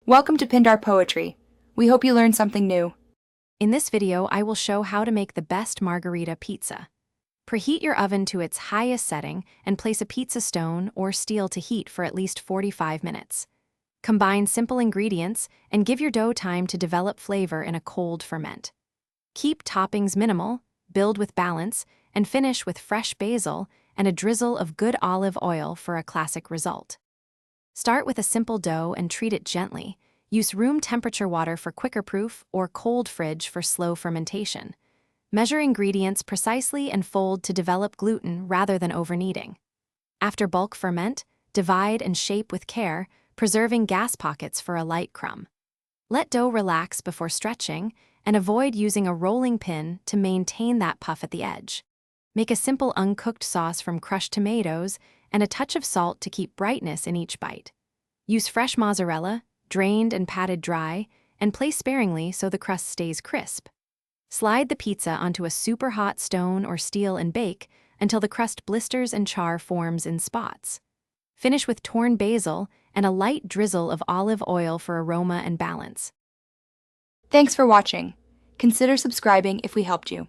Welcome to Pindar Poetry. We hope you learned something new. In this video, I will show how to make the best margarita pizza. Preheat your oven to its highest setting and place a pizza stone or steel to heat for at least 45 minutes. Combine simple ingredients and give your dough time to develop flavor in a cold ferment. Keep toppings minimal, build with balance, and finish with fresh basil and a drizzle of good olive oil for a classic result. Start with a simple dough and treat it gently. Use room temperature water for quicker proof or cold fridge for slow fermentation. Measure ingredients precisely and fold to develop gluten rather than overkneading. After bulk ferment, divide and shape with care, preserving gas pockets for a light crumb. Let dough relax before stretching and avoid using a rolling pin to maintain that puff at the edge. Make a simple uncooked sauce from crushed tomatoes and a touch of salt to keep brightness in each bite. Use fresh mozzarella, drained and patted dry, and place sparingly so the crust stays crisp. Slide the pizza onto a super hot stone or steel and bake until the crust blisters and char forms in spots. Finish with torn basil and a light drizzle of olive oil for aroma and balance. Thanks for watching. Consider subscribing if we helped you.